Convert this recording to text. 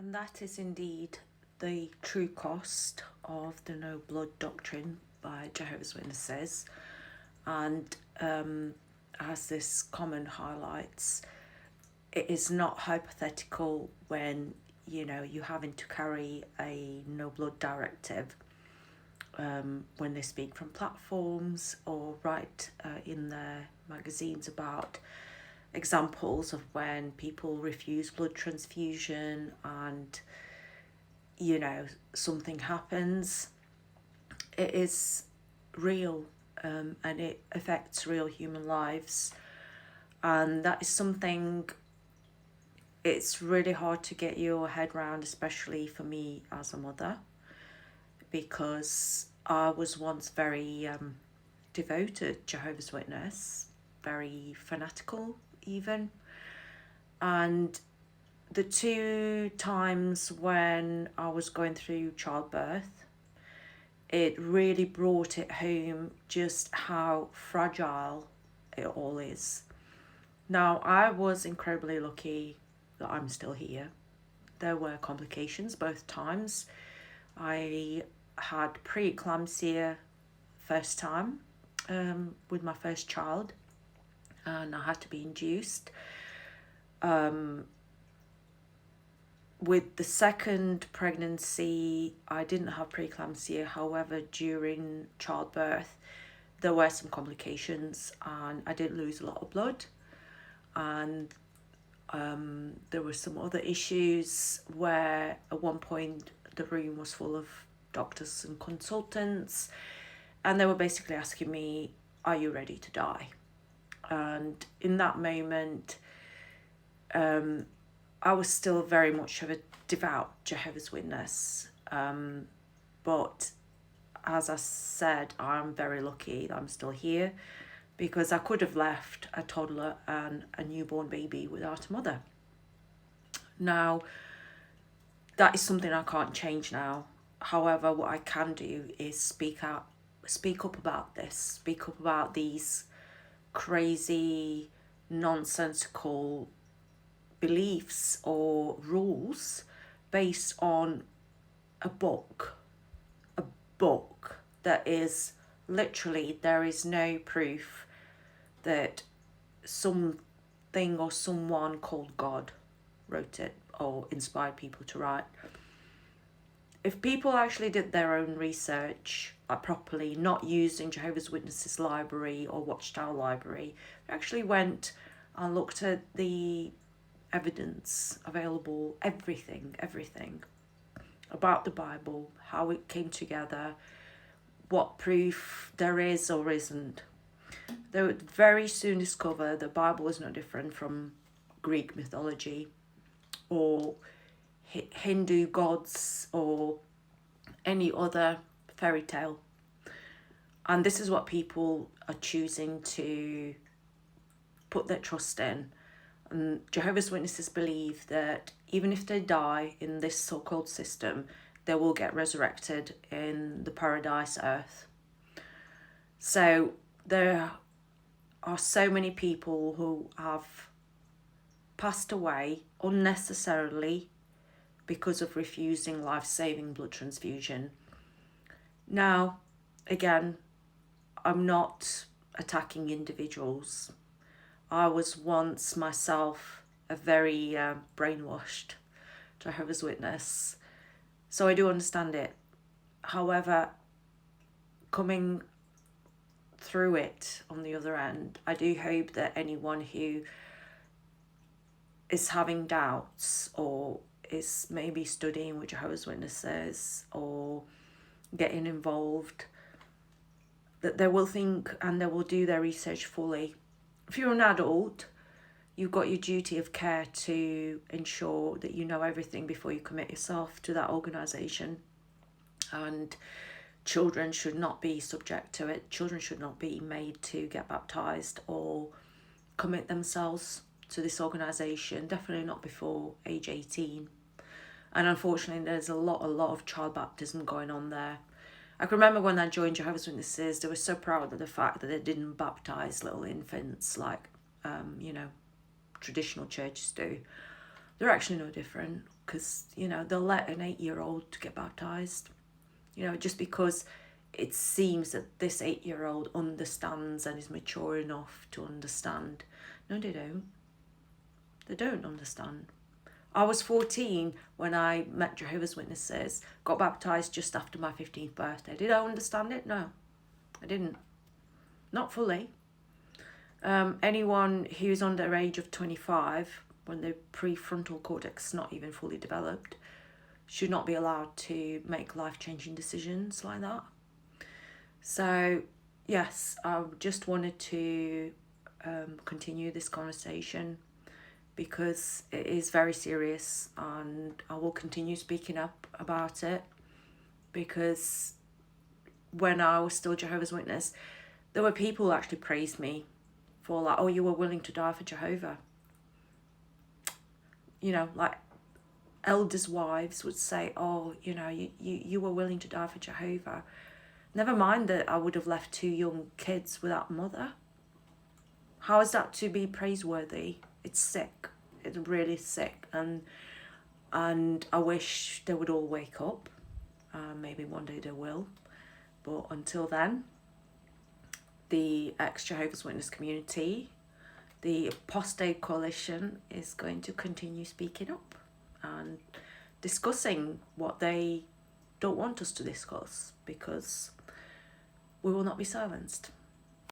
And that is indeed the true cost of the No Blood Doctrine by Jehovah's Witnesses. And as this comment highlights, it is not hypothetical when, you're having to carry a no blood directive when they speak from platforms or write in their magazines about examples of when people refuse blood transfusion and something happens. It is real, and it affects real human lives, and that is something it's really hard to get your head around, especially for me as a mother, because I was once very devoted Jehovah's Witness, very fanatical even. And the 2 times when I was going through childbirth, it really brought it home just how fragile it all is. Now, I was incredibly lucky that I'm still here. There were complications both times. I had preeclampsia first time with my first child, and I had to be induced. With the second pregnancy, I didn't have preeclampsia. However, during childbirth, there were some complications and I did lose a lot of blood. And there were some other issues where at one point the room was full of doctors and consultants, and they were basically asking me, are you ready to die? And in that moment, I was still very much of a devout Jehovah's Witness. But as I said, I'm very lucky that I'm still here, because I could have left a toddler and a newborn baby without a mother. Now, that is something I can't change now. However, what I can do is speak up about this, speak up about these crazy, nonsensical beliefs or rules based on a book that is literally, there is no proof that something or someone called God wrote it or inspired people to write. If people actually did their own research properly, not using Jehovah's Witnesses library or Watchtower library, actually went and looked at the evidence available, everything about the Bible, how it came together, what proof there is or isn't, they would very soon discover the Bible is no different from Greek mythology or Hindu gods or any other fairy tale. And this is what people are choosing to put their trust in. And Jehovah's Witnesses believe that even if they die in this so-called system, they will get resurrected in the paradise earth. So there are so many people who have passed away unnecessarily because of refusing life-saving blood transfusion. Now, again, I'm not attacking individuals. I was once myself a very brainwashed Jehovah's Witness, so I do understand it. However, coming through it on the other end, I do hope that anyone who is having doubts or is maybe studying with Jehovah's Witnesses or getting involved, that they will think and they will do their research fully. If you're an adult, you've got your duty of care to ensure that you know everything before you commit yourself to that organisation. And children should not be subject to it. Children should not be made to get baptised or commit themselves to this organisation, definitely not before age 18. And unfortunately, there's a lot of child baptism going on there. I can remember when I joined Jehovah's Witnesses, they were so proud of the fact that they didn't baptise little infants like, traditional churches do. They're actually no different. because, you know, they'll let an 8-year-old to get baptized, you know, just because it seems that this 8-year-old understands and is mature enough to understand. No, they don't. They don't understand. I was 14 when I met Jehovah's Witnesses, got baptized just after my 15th birthday. Did I understand it? No, I didn't. Not fully. Anyone who's under the age of 25, when the prefrontal cortex is not even fully developed, should not be allowed to make life-changing decisions like that. So, yes, I just wanted to continue this conversation because it is very serious, and I will continue speaking up about it, because when I was still Jehovah's Witness, there were people who actually praised me for, like, oh, you were willing to die for Jehovah. You know, like elders' wives would say, oh, you know, you were willing to die for Jehovah. Never mind that I would have left 2 young kids without a mother. How is that to be praiseworthy? It's sick. It's really sick. And I wish they would all wake up. Maybe one day they will. But until then, the ex-Jehovah's Witness community, the Apostate Coalition, is going to continue speaking up and discussing what they don't want us to discuss, because we will not be silenced.